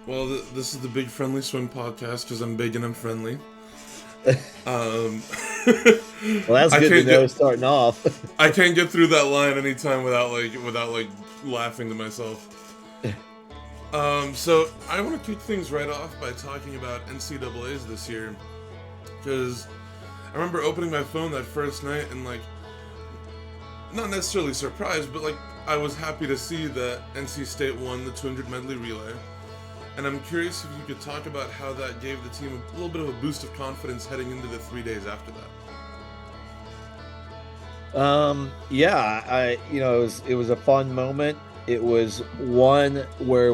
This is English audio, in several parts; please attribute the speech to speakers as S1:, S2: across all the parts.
S1: Well, this is the Big Friendly Swim podcast because I'm big and I'm friendly. Um,
S2: Well, that's
S1: I
S2: good to
S1: can't get
S2: know starting off.
S1: I can't get through that line anytime without laughing to myself. So I want to kick things right off by talking about NCAAs this year because I remember opening my phone that first night and not necessarily surprised, but I was happy to see that NC State won the 200 medley relay. And I'm curious if you could talk about how that gave the team a little bit of a boost of confidence heading into the 3 days after that.
S2: Yeah, it was a fun moment. It was one where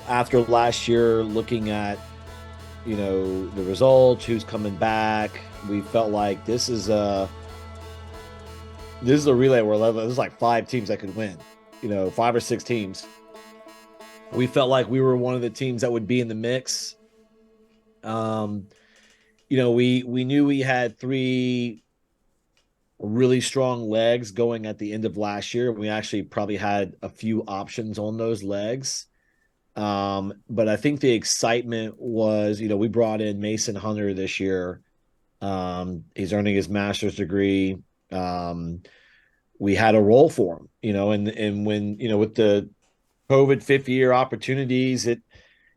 S2: after last year, looking at, the results, who's coming back, we felt like this is a relay where there's like five teams that could win, five or six teams. We felt like we were one of the teams that would be in the mix. Um, we knew we had three really strong legs going at the end of last year. We actually probably had a few options on those legs. But I think the excitement was, we brought in Mason Hunter this year. He's earning his master's degree. We had a role for him, and when, with the COVID fifth year opportunities, it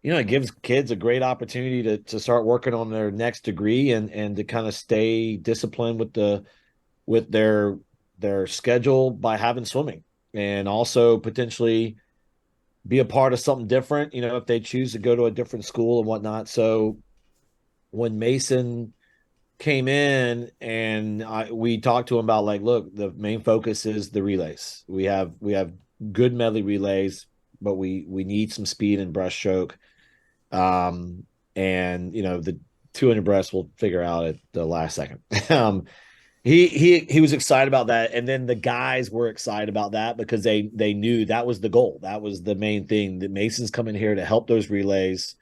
S2: gives kids a great opportunity to start working on their next degree and to kind of stay disciplined with their schedule by having swimming, and also potentially be a part of something different, if they choose to go to a different school and whatnot. So when Mason came in and we talked to him about, like, look, the main focus is the relays. We have good medley relays, but we need some speed and breaststroke. And the 200 breast we'll figure out at the last second. He was excited about that, and then the guys were excited about that because they knew that was the goal. That was the main thing, that Mason's coming here to help those relays.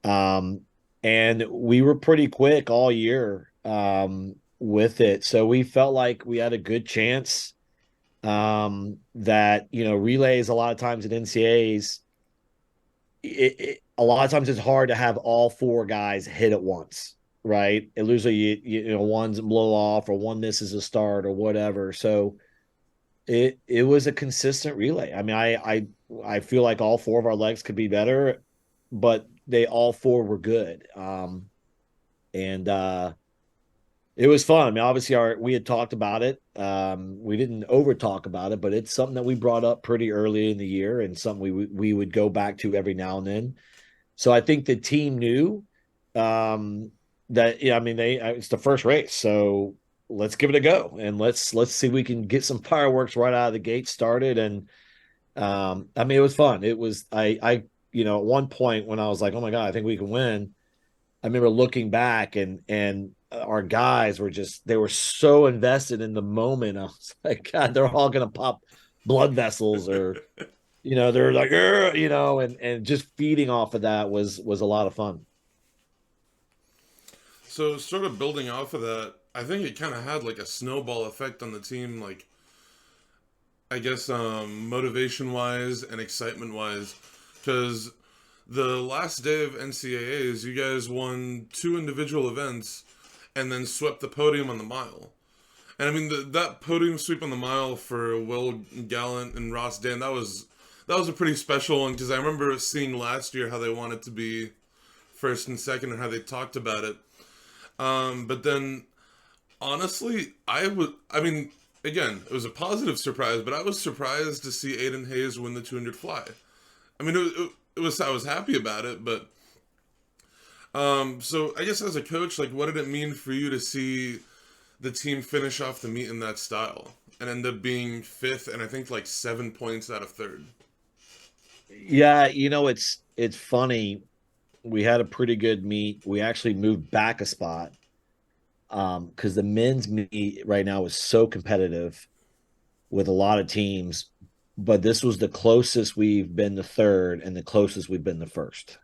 S2: um and we were pretty quick all year with it, so we felt like we had a good chance. That, relays, a lot of times at NCAAs, a lot of times it's hard to have all four guys hit at once, right? It usually one's blow off or one misses a start or whatever. So it was a consistent relay. I mean, I feel like all four of our legs could be better, but they all four were good. And It was fun. I mean, obviously, we had talked about it. We didn't over talk about it, but it's something that we brought up pretty early in the year, and something we would go back to every now and then. So I think the team knew, that, yeah, I mean, it's the first race, so let's give it a go, and let's see if we can get some fireworks right out of the gate started. And I mean, it was fun. It was at one point when I was like, oh my god, I think we can win. I remember looking back, and our guys they were so invested in the moment. I was like, God, they're all gonna pop blood vessels, or they're like, and just feeding off of that was a lot of fun.
S1: So sort of building off of that, I think it kind of had like a snowball effect on the team. I guess motivation wise and excitement wise, because the last day of NCAAs, you guys won two individual events and then swept the podium on the mile. And I mean that podium sweep on the mile for Will Gallant and Ross Dan, that was a pretty special one because I remember seeing last year how they wanted to be first and second and how they talked about it. But then honestly, I mean, again, it was a positive surprise, but I was surprised to see Aidan Hayes win the 200 fly. I mean, it was I was happy about it, but so I guess as a coach, what did it mean for you to see the team finish off the meet in that style and end up being fifth and I think 7 points out of third?
S2: Yeah, it's funny. We had a pretty good meet. We actually moved back a spot, because the men's meet right now is so competitive with a lot of teams, but this was the closest we've been to third and the closest we've been to first.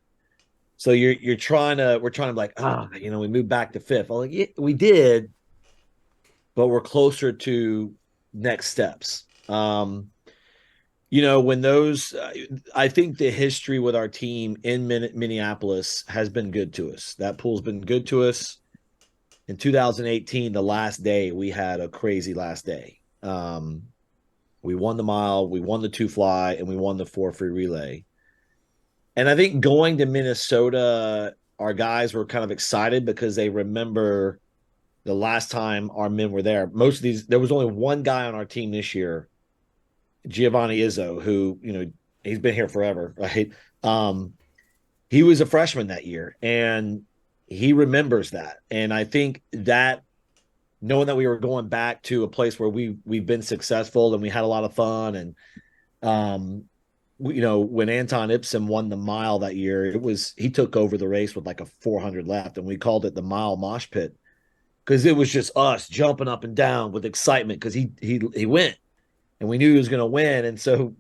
S2: So we're trying to be like, we moved back to fifth. I'm like, yeah, we did, but we're closer to next steps. When those, I think the history with our team in Minneapolis has been good to us. That pool's been good to us. In 2018, the last day, we had a crazy last day. We won the mile, we won the two fly, and we won the 4 free relay. And I think going to Minnesota, our guys were kind of excited because they remember the last time our men were there. Most of these, there was only one guy on our team this year, Giovanni Izzo, who, he's been here forever, right? Um, he was a freshman that year and he remembers that. And I think that knowing that we were going back to a place where we've been successful and we had a lot of fun and when Anton Ipsen won the mile that year, he took over the race with like a 400 left, and we called it the mile mosh pit because it was just us jumping up and down with excitement because he went, and we knew he was going to win, and so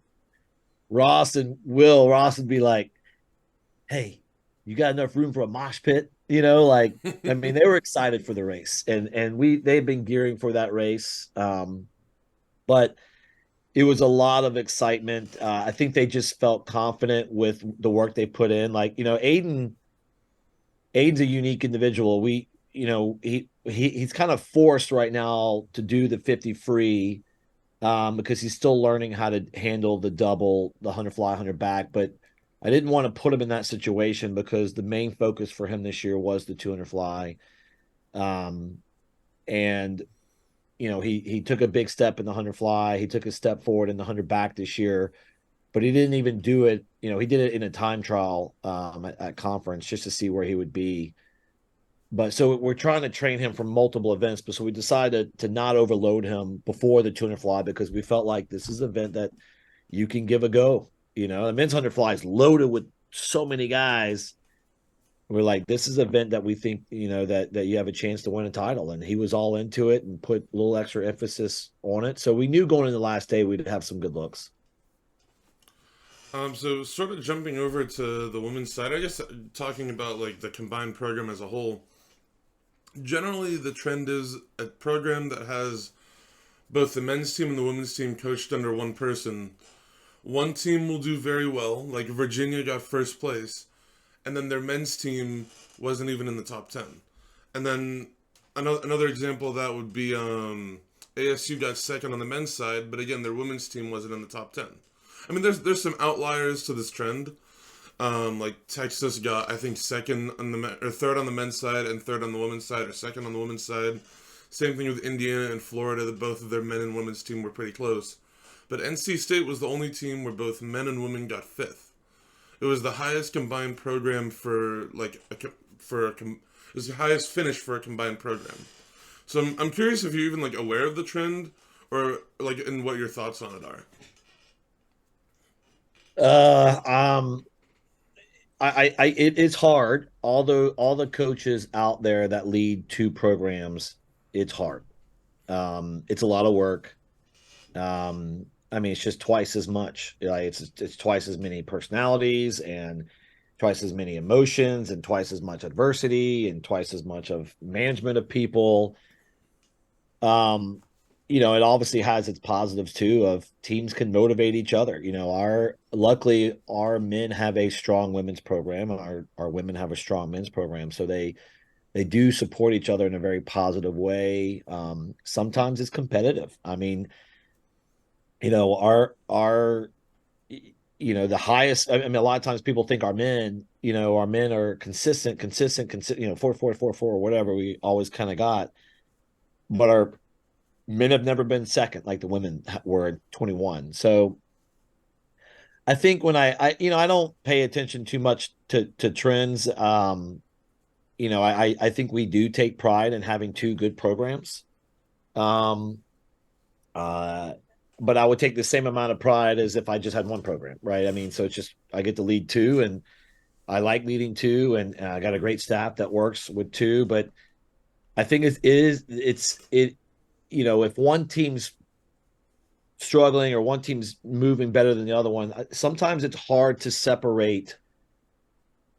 S2: Ross would be like, "Hey, you got enough room for a mosh pit?" I mean, they were excited for the race, and they've been gearing for that race, but it was a lot of excitement. I think they just felt confident with the work they put in. Like, Aiden's a unique individual. He's kind of forced right now to do the 50 free because he's still learning how to handle the double, the 100 fly, 100 back. But I didn't want to put him in that situation because the main focus for him this year was the 200 fly. And he took a big step in the 100 fly. He took a step forward in the 100 back this year, but he didn't even do it. He did it in a time trial at conference just to see where he would be. But so we're trying to train him for multiple events. But so we decided to not overload him before the 200 fly because we felt like this is an event that you can give a go. The men's 100 fly is loaded with so many guys. We're like, this is an event that we think, that you have a chance to win a title. And he was all into it and put a little extra emphasis on it. So we knew going into the last day, we'd have some good looks.
S1: So sort of jumping over to the women's side, I guess talking about like the combined program as a whole, generally the trend is a program that has both the men's team and the women's team coached under one person. One team will do very well, like Virginia got first place, and then their men's team wasn't even in the top 10. And then another example of that would be ASU got second on the men's side, but again, their women's team wasn't in the top 10. I mean, there's some outliers to this trend. Like Texas got, I think, second on or third on the men's side and third on the women's side, or second on the women's side. Same thing with Indiana and Florida, that both of their men and women's team were pretty close. But NC State was the only team where both men and women got fifth. It was the highest combined program it was the highest finish for a combined program. So I'm curious if you're even like aware of the trend or like and what your thoughts on it are.
S2: It's hard. Although all the coaches out there that lead two programs, it's hard. It's a lot of work. I mean, it's just twice as much. Like it's twice as many personalities and twice as many emotions and twice as much adversity and twice as much of management of people. Um, it obviously has its positives too of teams can motivate each other. Luckily our men have a strong women's program and our women have a strong men's program. So they do support each other in a very positive way. Sometimes it's competitive. I mean, our the highest, I mean, a lot of times people think our men are consistent, 4 whatever we always kind of got, but our men have never been second like the women were in 21. So I think when I don't pay attention too much to trends. I think we do take pride in having two good programs. Um, uh, but I would take the same amount of pride as if I just had one program, right? I mean, so it's just I get to lead two, and I like leading two, and I got a great staff that works with two. But I think if one team's struggling or one team's moving better than the other one, sometimes it's hard to separate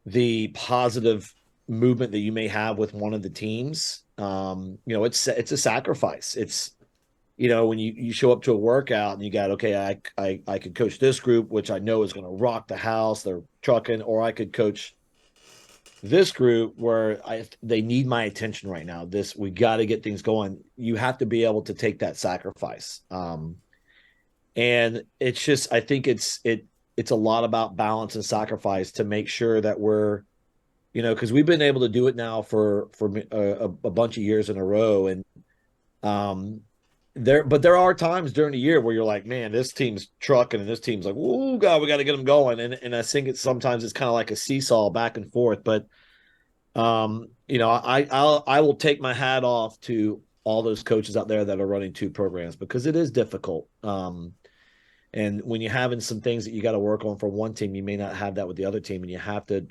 S2: the positive movement that you may have with one of the teams. It's a sacrifice. when you show up to a workout and you got, okay, I could coach this group, which I know is going to rock the house, they're trucking, or I could coach this group where they need my attention right now. We got to get things going. You have to be able to take that sacrifice. And it's just, I think it's a lot about balance and sacrifice to make sure that we're, because we've been able to do it now for a bunch of years in a row. And um, but there are times during the year where you're like, man, this team's trucking and this team's like, oh God, we got to get them going. And I think sometimes it's kind of like a seesaw back and forth. But I will take my hat off to all those coaches out there that are running two programs because it is difficult. And when you're having some things that you got to work on for one team, you may not have that with the other team, and you have to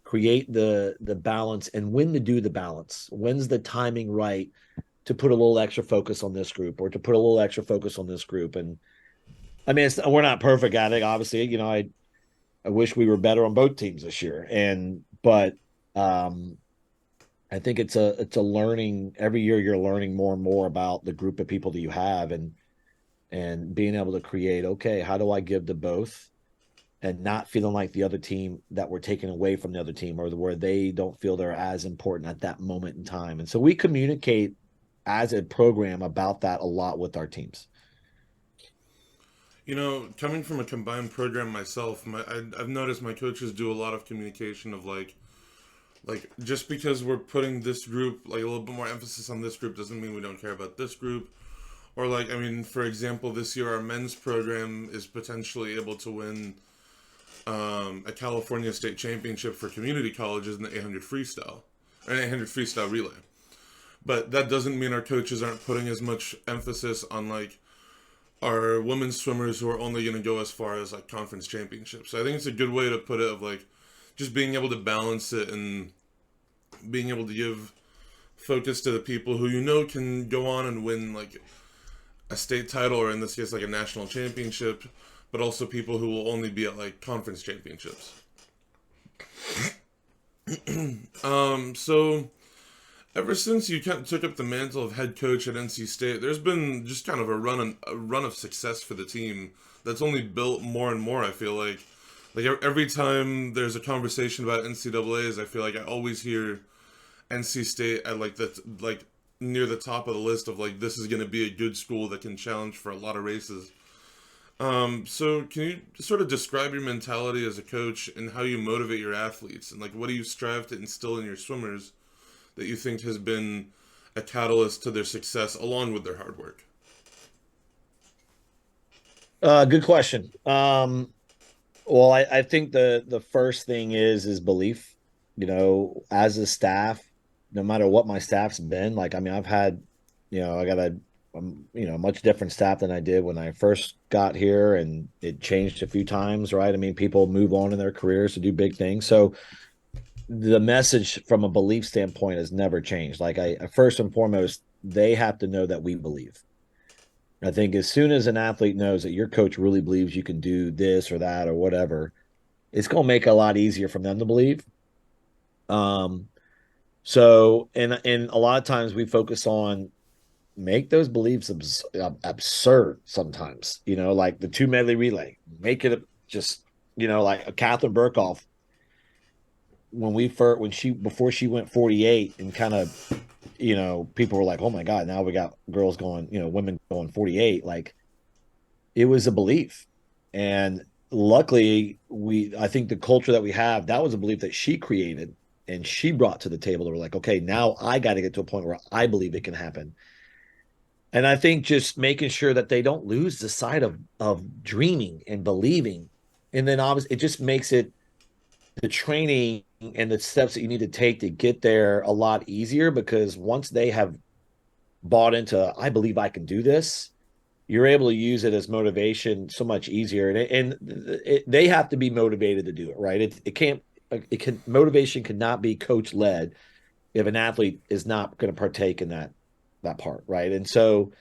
S2: create the balance and when to do the balance. When's the timing right to put a little extra focus on this group or to put a little extra focus on this group? And I mean, we're not perfect at it, obviously. I wish we were better on both teams this year, but I think it's a learning. Every year you're learning more and more about the group of people that you have, and being able to create, okay, how do I give to both and not feeling like the other team that we're taking away from the other team or where they don't feel they're as important at that moment in time. And so we communicate as a program about that a lot with our teams.
S1: Coming from a combined program myself, I've noticed my coaches do a lot of communication of like just because we're putting this group like a little bit more emphasis on this group doesn't mean we don't care about this group. Or like, I mean, for example, this year our men's program is potentially able to win a California state championship for community colleges in the 800 freestyle, or an 800 freestyle relay. But that doesn't mean our coaches aren't putting as much emphasis on like our women's swimmers who are only going to go as far as like conference championships. So I think it's a good way to put it of like just being able to balance it and being able to give focus to the people who can go on and win like a state title or in this case like a national championship, but also people who will only be at like conference championships. So ever since you kind of took up the mantle of head coach at NC State, there's been just kind of a run of success for the team that's only built more and more. I feel like every time there's a conversation about NCAAs, I feel like I always hear NC State at like near the top of the list of like this is going to be a good school that can challenge for a lot of races. So can you sort of describe your mentality as a coach and how you motivate your athletes and like what do you strive to instill in your swimmers that you think has been a catalyst to their success along with their hard work?
S2: Good question. Well, I think the first thing is belief. As a staff, no matter what my staff's been, like I mean, I've had, I got a much different staff than I did when I first got here, and it changed a few times, right? I mean, people move on in their careers to do big things, so the message from a belief standpoint has never changed. Like first and foremost, they have to know that we believe. I think as soon as an athlete knows that your coach really believes you can do this or that or whatever, it's going to make it a lot easier for them to believe. So, and a lot of times we focus on make those beliefs absurd sometimes, like the 2 medley relay, make it just, like a Catherine Burkhoff before she went 48 and kind of, people were like, oh my God, now we got girls going, women going 48. Like it was a belief. And luckily I think the culture that we have, that was a belief that she created and she brought to the table. They were like, okay, now I got to get to a point where I believe it can happen. And I think just making sure that they don't lose the sight of dreaming and believing. And then obviously it just makes the training and the steps that you need to take to get there a lot easier, because once they have bought into, I believe I can do this, you're able to use it as motivation so much easier. And they have to be motivated to do it, right? Motivation cannot be coach led if an athlete is not going to partake in that part, right? And so,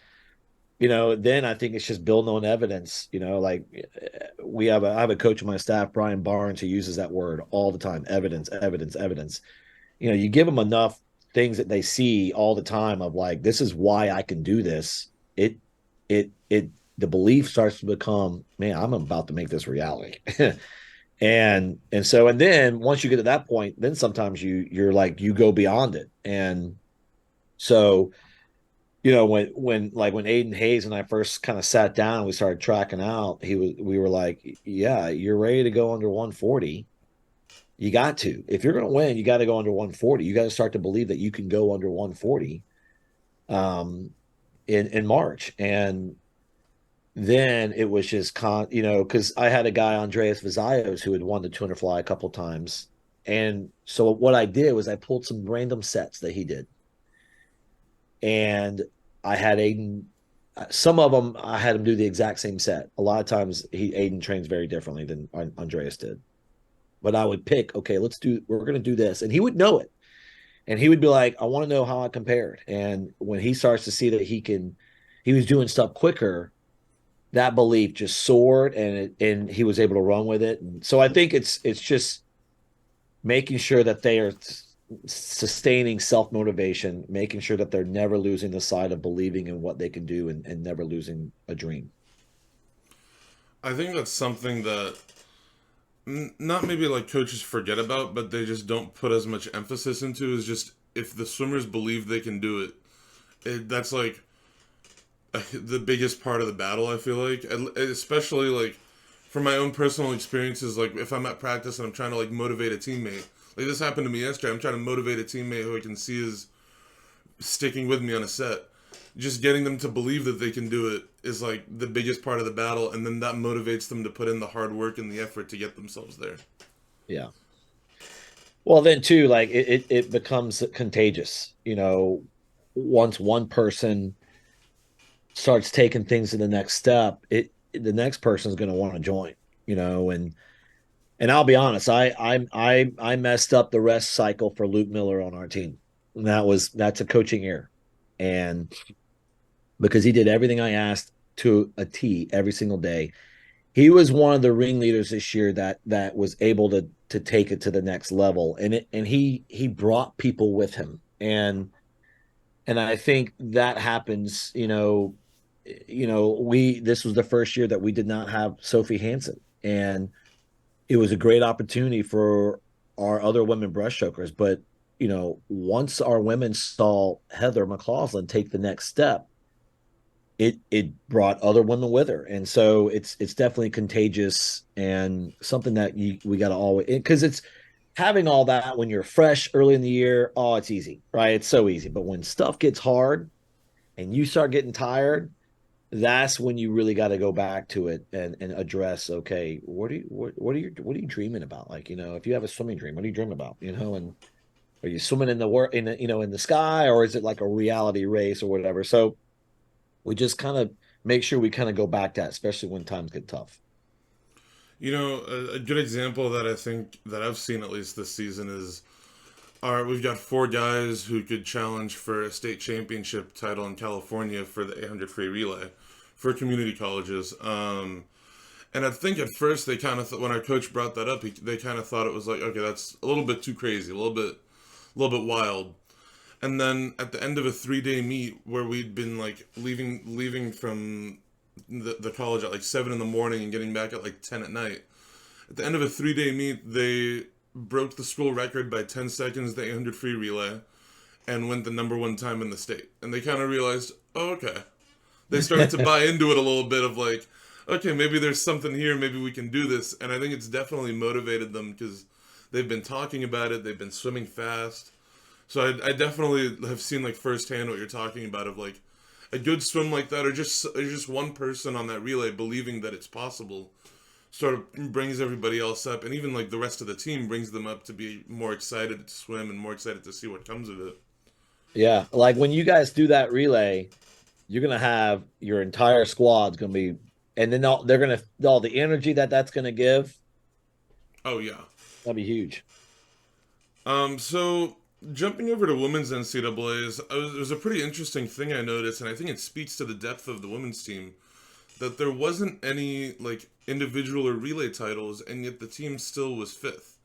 S2: then I think it's just building on evidence. Like I have a coach on my staff, Brian Barnes, who uses that word all the time: evidence, evidence, evidence. You give them enough things that they see all the time of like, this is why I can do this. the belief starts to become, man, I'm about to make this reality. And then once you get to that point, then sometimes you're like you go beyond it. And so, when Aidan Hayes and I first kind of sat down, we started tracking out, we were like, yeah, you're ready to go under 140. You got to. If you're going to win, you got to go under 140. You got to start to believe that you can go under 140 in March. And then it was just because I had a guy, Andreas Vizayos, who had won the 200 fly a couple times. And so what I did was I pulled some random sets that he did. And I had Aidan, some of them I had him do the exact same set. A lot of times Aidan trains very differently than Andreas did. But I would pick, okay, we're going to do this. And he would know it. And he would be like, I want to know how I compared. And when he starts to see that he was doing stuff quicker, that belief just soared, and he was able to run with it. And so I think it's just making sure that they are sustaining self-motivation, making sure that they're never losing the side of believing in what they can do, and never losing a dream.
S1: I think that's something that not maybe like coaches forget about, but they just don't put as much emphasis into, is just if the swimmers believe they can do that's like the biggest part of the battle, I feel like. Especially like from my own personal experiences, like if I'm at practice and I'm trying to like motivate a teammate, like this happened to me yesterday. I'm trying to motivate a teammate who I can see is sticking with me on a set. Just getting them to believe that they can do it is like the biggest part of the battle, and then that motivates them to put in the hard work and the effort to get themselves there.
S2: Yeah. Well, then too, like it becomes contagious. Once one person starts taking things to the next step, the next person is going to want to join. And I'll be honest, I messed up the rest cycle for Luke Miller on our team. And that's a coaching error. And because he did everything I asked to a T every single day. He was one of the ringleaders this year that was able to take it to the next level. And he brought people with him. And I think that happens, we this was the first year that we did not have Sophie Hansen. And it was a great opportunity for our other women breaststrokers. But, once our women saw Heather McLaughlin take the next step, it brought other women with her. And so it's definitely contagious, and something that we got to always, because it's having all that when you're fresh early in the year. Oh, it's easy, right? It's so easy. But when stuff gets hard and you start getting tired, that's when you really got to go back to it and address, okay, what are you dreaming about? Like, if you have a swimming dream, what are you dreaming about? And are you swimming in the sky, or is it like a reality race or whatever? So we just kind of make sure we kind of go back to that, especially when times get tough.
S1: A good example that I think that I've seen at least this season is we've got four guys who could challenge for a state championship title in California for the 800 free relay for community colleges. And I think at first they kind of when our coach brought that up, they kind of thought it was like, okay, that's a little bit too crazy, a little bit wild. And then at the end of a 3-day meet where we'd been like leaving from the college at like 7 in the morning and getting back at like 10 at night. At the end of a 3-day meet, they broke the school record by 10 seconds, the 800 free relay, and went the number one time in the state. And they kind of realized, oh, okay. They started to buy into it a little bit of like, okay, maybe there's something here, maybe we can do this. And I think it's definitely motivated them because they've been talking about it, they've been swimming fast. So I definitely have seen like firsthand what you're talking about of like a good swim like that, or just one person on that relay believing that it's possible, sort of brings everybody else up, and even like the rest of the team brings them up to be more excited to swim and more excited to see what comes of it.
S2: Yeah, like when you guys do that relay, you're gonna have your entire squad's gonna be, and then they're gonna all the energy that's gonna give.
S1: Oh yeah,
S2: That'd be huge.
S1: So jumping over to women's NCAAs, it was a pretty interesting thing I noticed, and I think it speaks to the depth of the women's team, that there wasn't any like individual or relay titles, and yet the team still was fifth.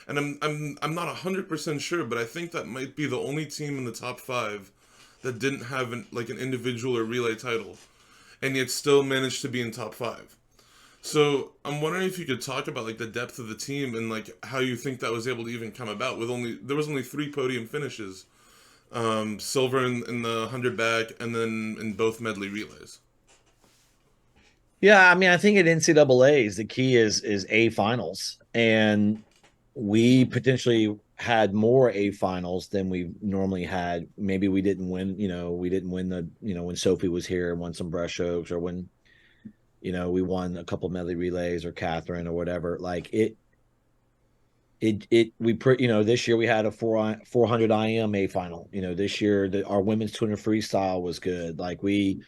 S1: And I'm not 100% sure, but I think that might be the only team in the top five that didn't have an individual or relay title. and yet still managed to be in top five. So I'm wondering if you could talk about like the depth of the team and like how you think that was able to even come about. With only there was only three podium finishes, silver in the 100 back, and then in both medley relays.
S2: Yeah, I mean, I think at NCAAs the key is A finals, and we potentially had more A finals than we normally had. Maybe we didn't win, we didn't win when Sophie was here and won some breaststrokes, or when we won a couple medley relays or Catherine or whatever. Like this year we had a 400 IM A final. This year our women's 200 freestyle was good. Like we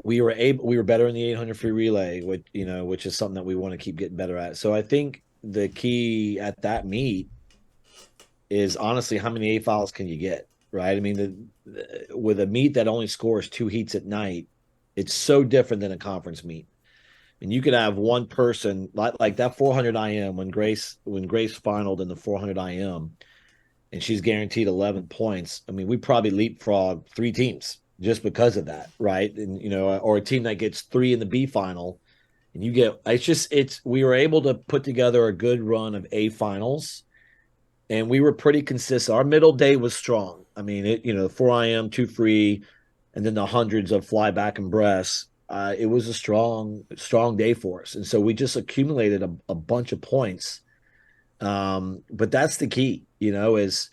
S2: were better in the 800 free relay, which is something that we want to keep getting better at. So I think the key at that meet is honestly how many A files can you get, right? I mean, with a meet that only scores 2 heats at night, it's so different than a conference meet. And you could have one person like that 400 IM when Grace finaled in the 400 IM, and she's guaranteed 11 points. I mean, we probably leapfrog 3 teams just because of that, right? And or a team that gets 3 in the B final, and we were able to put together a good run of A finals, and we were pretty consistent. Our middle day was strong. I mean, 4 IM, 2 free, and then the hundreds of fly back and breasts. It was a strong day for us, and so we just accumulated a bunch of points. But that's the key, is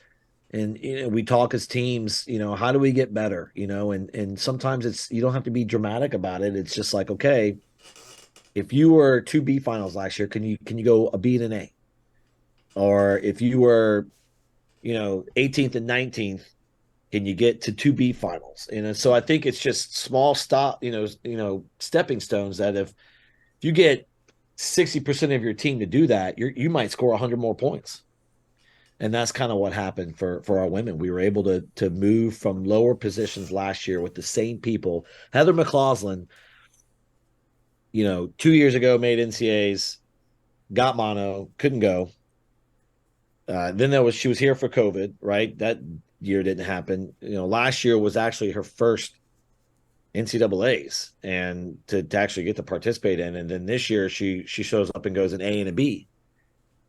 S2: and we talk as teams, how do we get better, and sometimes you don't have to be dramatic about it. It's just like, okay, if you were 2 B finals last year, can you go a B and an A? Or if you were 18th and 19th, can you get to 2 B finals? So I think it's just small stepping stones that if you get 60% of your team to do that, you might score 100 more points. And that's kind of what happened for our women. We were able to move from lower positions last year with the same people. Heather McCausland, 2 years ago made NCAAs, got mono, couldn't go. Then she was here for COVID, right? That year didn't happen. Last year was actually her first NCAAs, and to actually get to participate in. And then this year she shows up and goes an A and a B.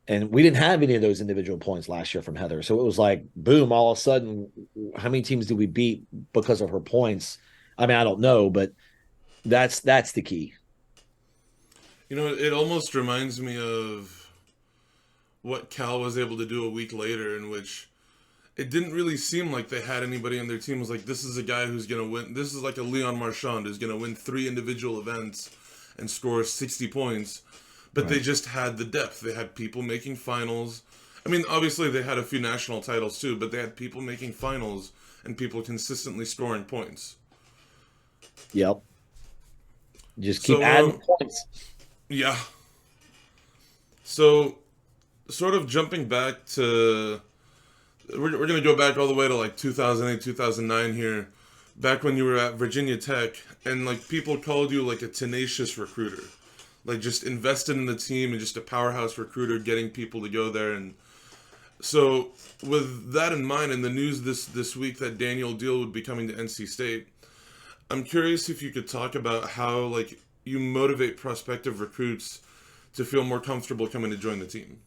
S2: And we didn't have any of those individual points last year from Heather. So it was like, boom, all of a sudden, how many teams did we beat because of her points? I mean, I don't know, but that's the key.
S1: It almost reminds me of what Cal was able to do a week later, in which it didn't really seem like they had anybody on their team. It was like, this is a guy who's going to win. This is like a Leon Marchand who's going to win 3 individual events and score 60 points. But They just had the depth. They had people making finals. I mean, obviously they had a few national titles too, but they had people making finals and people consistently scoring points.
S2: Yep. Just keep adding points.
S1: Yeah. So, sort of jumping back to... We're going to go back all the way to like 2008, 2009 here. Back when you were at Virginia Tech, and like people called you like a tenacious recruiter. Like just invested in the team and just a powerhouse recruiter, getting people to go there. And so with that in mind, and the news this week that Daniel Deal would be coming to NC State, I'm curious if you could talk about how like you motivate prospective recruits to feel more comfortable coming to join the team.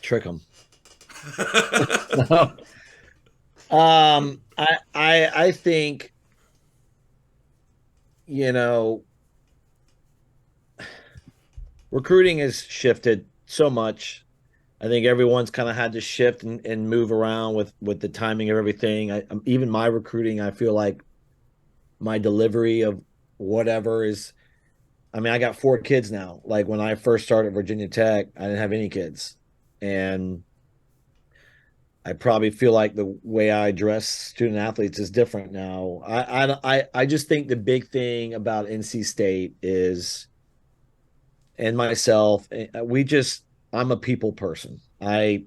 S2: Trick them. I think, recruiting has shifted so much. I think everyone's kind of had to shift and move around with the timing of everything. Even my recruiting, I feel like my delivery of whatever is. I mean, I got 4 kids now. Like when I first started at Virginia Tech, I didn't have any kids, and I probably feel like the way I address student athletes is different now. I just think the big thing about NC State is, and myself, I'm a people person. I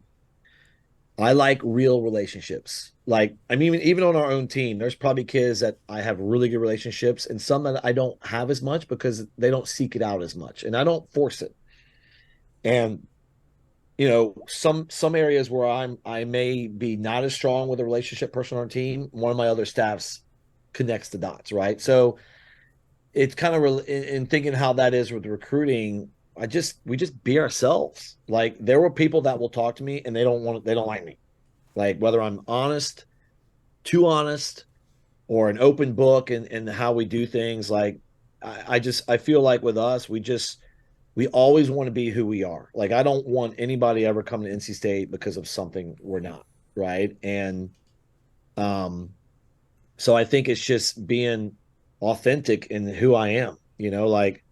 S2: like real relationships. Like, I mean, even on our own team, there's probably kids that I have really good relationships, and some that I don't have as much because they don't seek it out as much, and I don't force it. And some areas where I may be not as strong with a relationship person on our team. One of my other staffs connects the dots, right? So it's kind of in thinking how that is with recruiting. We just be ourselves. Like there were people that will talk to me and they don't like me. Like whether I'm honest, too honest, or an open book and how we do things. Like I feel like with us, we always want to be who we are. Like I don't want anybody ever come to NC State because of something we're not, right? And um so I think it's just being authentic in who I am. Like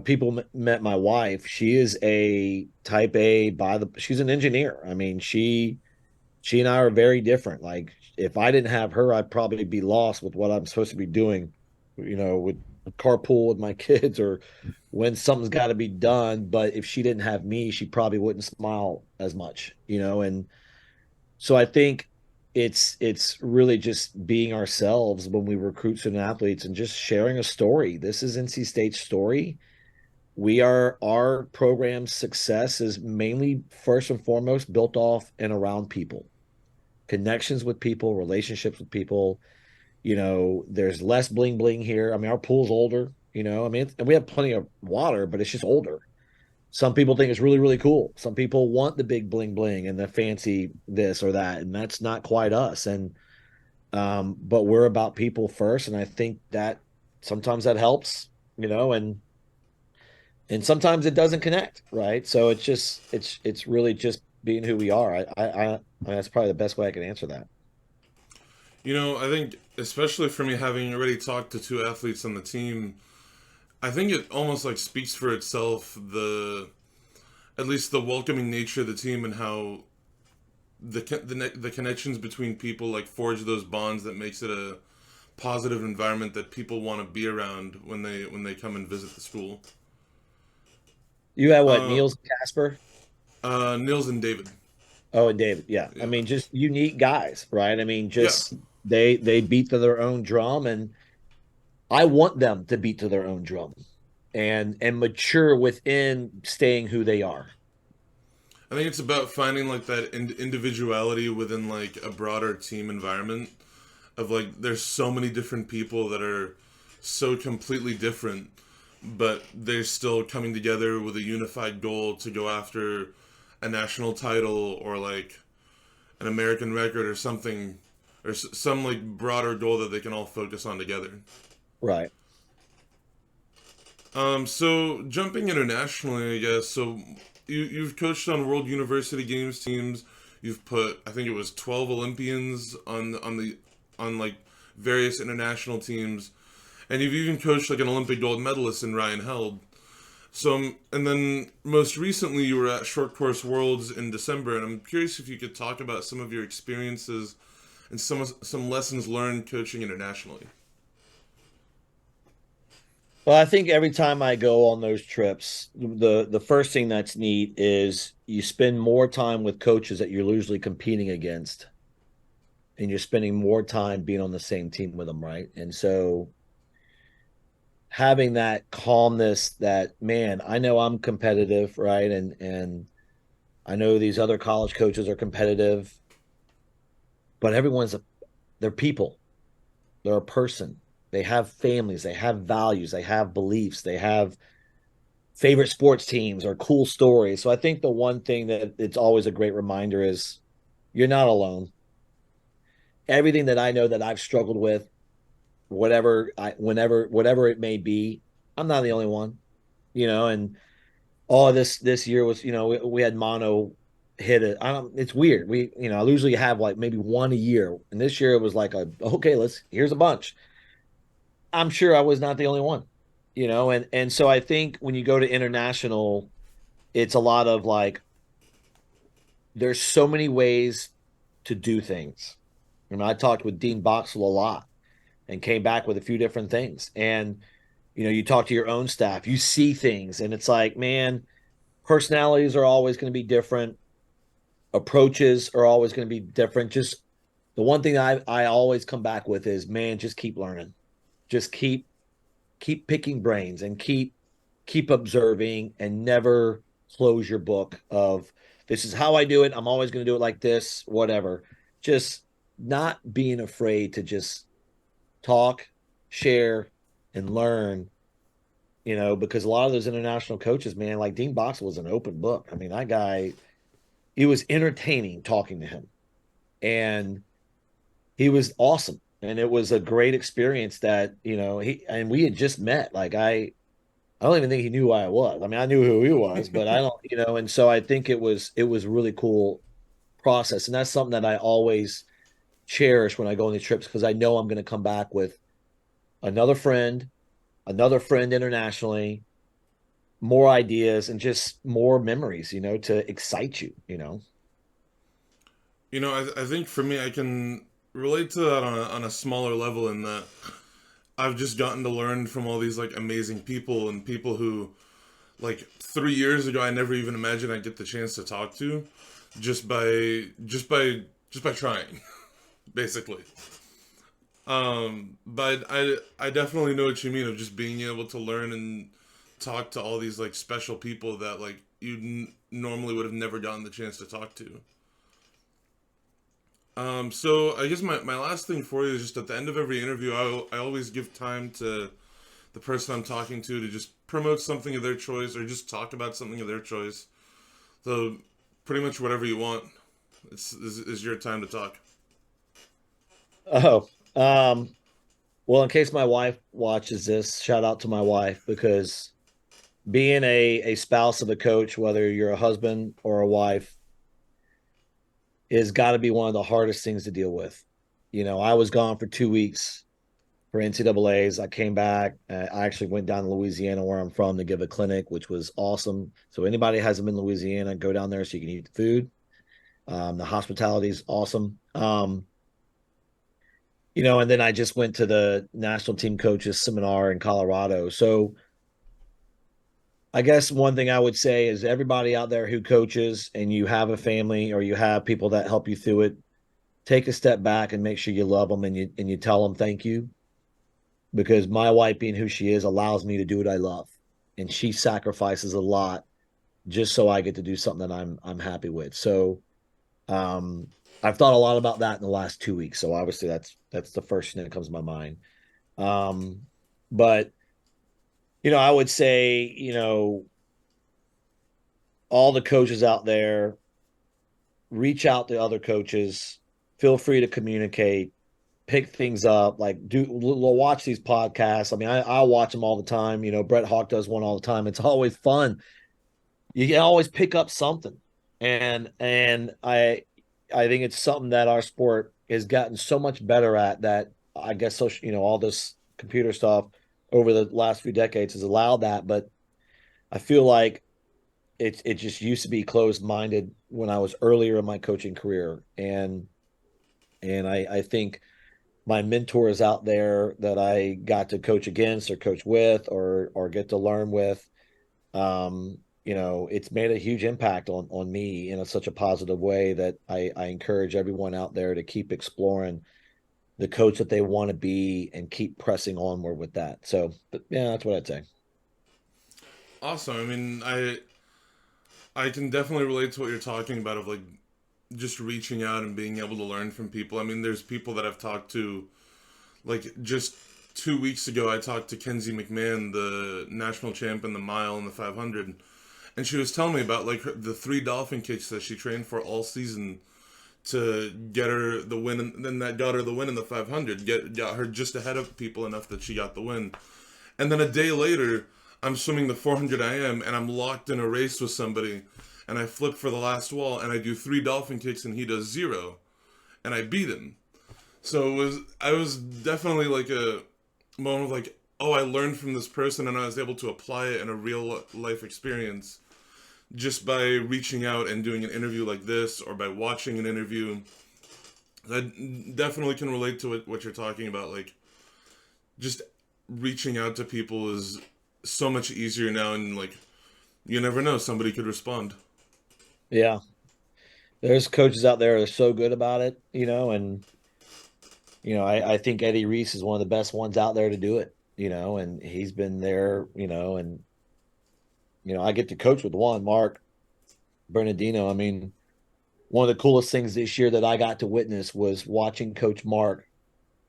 S2: people met my wife. She is a type A she's an engineer. I mean, she and I are very different. Like if I didn't have her, I'd probably be lost with what I'm supposed to be doing, with carpool with my kids or when something's got to be done. But if she didn't have me, she probably wouldn't smile as much. And so I think it's really just being ourselves when we recruit student athletes and just sharing a story. This is NC State's story. Our program's success is mainly first and foremost built off and around people, connections with people, relationships with people. There's less bling bling here. I mean, our pool's older. I mean, and we have plenty of water, but it's just older. Some people think it's really, really cool. Some people want the big bling bling and the fancy this or that, and that's not quite us. And but we're about people first, and I think that sometimes that helps, and sometimes it doesn't connect, right? So it's really just being who we are. That's probably the best way I can answer that.
S1: I think especially for me having already talked to two athletes on the team, I think it almost like speaks for itself, the at least the welcoming nature of the team and how the connections between people like forge those bonds that makes it a positive environment that people want to be around when they come and visit the school.
S2: You have what,
S1: Uh,
S2: Niels and Casper?
S1: Nils and David.
S2: Oh, and David. Yeah. I
S1: Yeah,
S2: mean, just unique guys, right? I mean,
S1: yeah.
S2: just they beat to their own drum, and I want them to beat to their own drum and mature within staying who they are.
S1: I think it's about finding like that individuality within like a broader team environment of like there's so many different people that are so completely different, but they're still coming together with a unified goal to go after a national title or like an American record or something, or some like broader goal that they can all focus on together.
S2: Right.
S1: So jumping internationally, I guess. So you've coached on World University Games teams. You've put, I think it was 12 Olympians on like various international teams, and you've even coached like an Olympic gold medalist in Ryan Held. So and then most recently you were at Short Course Worlds in December, and I'm curious if you could talk about some of your experiences and some lessons learned coaching internationally.
S2: Well, I think every time I go on those trips, the first thing that's neat is you spend more time with coaches that you're usually competing against, and you're spending more time being on the same team with them, right? And so having that calmness that, man, I know I'm competitive, right? And I know these other college coaches are competitive, but they're people. They're a person. They have families, they have values, they have beliefs, they have favorite sports teams or cool stories. So I think the one thing that it's always a great reminder is you're not alone. Everything that I know that I've struggled with, whatever it may be, I'm not the only one, and all this year was, we had mono hit it. I don't It's weird. I usually have like maybe one a year. And this year it was like okay, here's a bunch. I'm sure I was not the only one, and so I think when you go to international, it's a lot of like there's so many ways to do things. I talked with Dean Boxell a lot and came back with a few different things. And you talk to your own staff, you see things, and it's like, man, personalities are always going to be different, approaches are always going to be different. Just the one thing I always come back with is, man, just keep learning, just keep picking brains and keep observing and never close your book of this is how I do it. I'm always going to do it like this, whatever. Just not being afraid to just talk, share, and learn. Because a lot of those international coaches, man, like Dean Box was an open book. I mean, that guy, it was entertaining talking to him, and he was awesome. And it was a great experience that, we had just met. Like I don't even think he knew who I was. I mean, I knew who he was, but I don't, and so I think it was a really cool process. And that's something that I always cherish when I go on these trips because I know I'm going to come back with another friend, another friend internationally, more ideas, and just more memories, to excite you.
S1: I think for me, I can relate to that on a smaller level in that I've just gotten to learn from all these like amazing people and people who like 3 years ago I never even imagined I'd get the chance to talk to just by trying, basically. But I definitely know what you mean of just being able to learn and talk to all these like special people that like you normally would have never gotten the chance to talk to. So I guess my last thing for you is just at the end of every interview, I always give time to the person I'm talking to just promote something of their choice or just talk about something of their choice. So pretty much whatever you want, is your time to talk.
S2: Oh, well, in case my wife watches this, shout out to my wife because being a spouse of a coach, whether you're a husband or a wife, is got to be one of the hardest things to deal with. I was gone for 2 weeks for NCAAs. I came back. I actually went down to Louisiana, where I'm from, to give a clinic, which was awesome. So anybody hasn't been in Louisiana, go down there so you can eat the food. The hospitality is awesome. And then I just went to the national team coaches seminar in Colorado. So I guess one thing I would say is everybody out there who coaches and you have a family or you have people that help you through it, take a step back and make sure you love them and you tell them thank you, because my wife, being who she is, allows me to do what I love, and she sacrifices a lot just so I get to do something that I'm happy with. So I've thought a lot about that in the last 2 weeks. So obviously that's the first thing that comes to my mind. Um, but I would say, all the coaches out there, reach out to other coaches, feel free to communicate, pick things up, like watch these podcasts. I mean, I watch them all the time. Brett Hawk does one all the time. It's always fun. You can always pick up something. And I think it's something that our sport has gotten so much better at, that I guess all this computer stuff over the last few decades has allowed that. But I feel like it just used to be closed minded when I was earlier in my coaching career. And I think my mentors out there that I got to coach against or coach with or get to learn with, it's made a huge impact on me in such a positive way that I encourage everyone out there to keep exploring the coach that they want to be and keep pressing onward with that. So, but yeah, that's what I'd say.
S1: Awesome. I mean, I can definitely relate to what you're talking about of like just reaching out and being able to learn from people. I mean, there's people that I've talked to, like just 2 weeks ago, I talked to Kenzie McMahon, the national champ in the mile and the 500, and she was telling me about like the three dolphin kicks that she trained for all season to get her the win, and then that got her the win in the 500, got her just ahead of people enough that she got the win. And then a day later, I'm swimming the 400 IM and I'm locked in a race with somebody, and I flip for the last wall and I do three dolphin kicks and he does zero, and I beat him. So I was definitely like a moment of like, oh, I learned from this person and I was able to apply it in a real life experience just by reaching out and doing an interview like this or by watching an interview. I definitely can relate to what you're talking about. Like, just reaching out to people is so much easier now, and like, you never know, somebody could respond.
S2: Yeah. There's coaches out there that are so good about it, and I think Eddie Reese is one of the best ones out there to do it, and he's been there, and I get to coach with one, Mark Bernardino. I mean, one of the coolest things this year that I got to witness was watching Coach Mark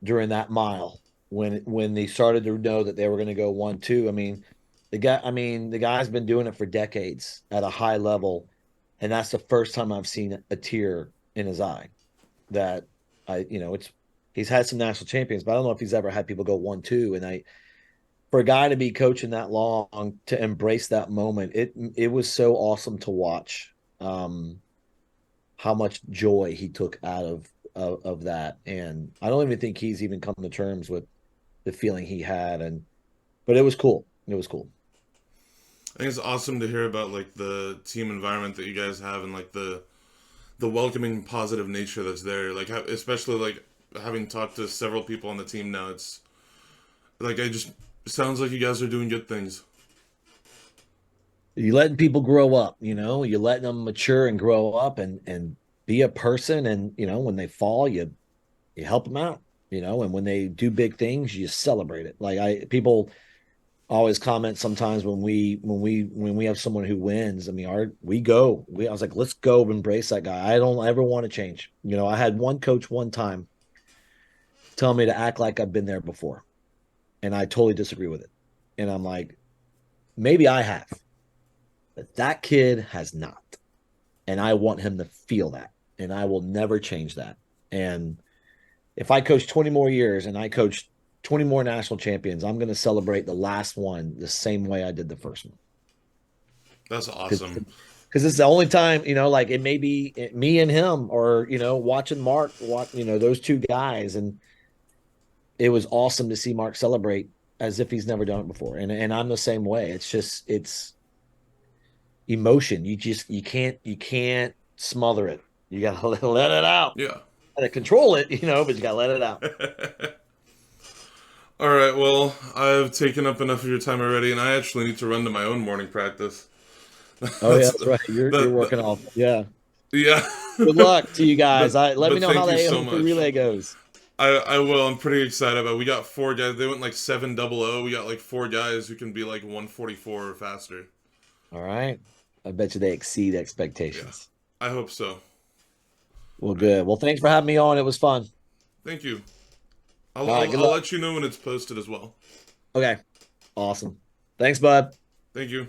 S2: during that mile. when they started to know that they were going to go 1-2. The guy's been doing it for decades at a high level, and that's the first time I've seen a tear in his eye. That it's he's had some national champions, but I don't know if he's ever had people go 1-2. And for a guy to be coaching that long, to embrace that moment, it was so awesome to watch. How much joy he took out of that, and I don't even think he's even come to terms with the feeling he had. But it was cool. It was cool.
S1: I think it's awesome to hear about like the team environment that you guys have, and like the welcoming, positive nature that's there. Like especially like having talked to several people on the team now, it's like it sounds like you guys are doing good things.
S2: You letting people grow up, you letting them mature and grow up and be a person. And when they fall, you help them out. And when they do big things, you celebrate it. Like people always comment sometimes when we have someone who wins. I mean, I was like, let's go embrace that guy. I don't ever want to change. I had one coach one time tell me to act like I've been there before, and I totally disagree with it. And I'm like, maybe I have, but that kid has not, and I want him to feel that, and I will never change that. And if I coach 20 more years and I coach 20 more national champions, I'm going to celebrate the last one the same way I did the first one.
S1: That's awesome.
S2: Because it's the only time, like it may be me and him, or, watching Mark, those two guys. And it was awesome to see Mark celebrate as if he's never done it before. And I'm the same way. It's emotion. You can't smother it. You got to let it out.
S1: Yeah.
S2: To control it, but you got to let it out.
S1: All right, well, I've taken up enough of your time already, and I actually need to run to my own morning practice.
S2: Oh, yeah, that's right. You're working off. Yeah.
S1: Yeah.
S2: Good luck to you guys. Let me know how the
S1: so
S2: 800 relay goes.
S1: I will. I'm pretty excited about it. We got 4 guys. They went like 700. We got like 4 guys who can be like 144 or faster.
S2: All right. I bet you they exceed expectations.
S1: Yeah, I hope so.
S2: Well, good. Well, thanks for having me on. It was fun.
S1: Thank you.
S2: All
S1: I'll
S2: right, good luck.
S1: let you know when it's posted as well.
S2: Okay. Awesome. Thanks, bud.
S1: Thank you.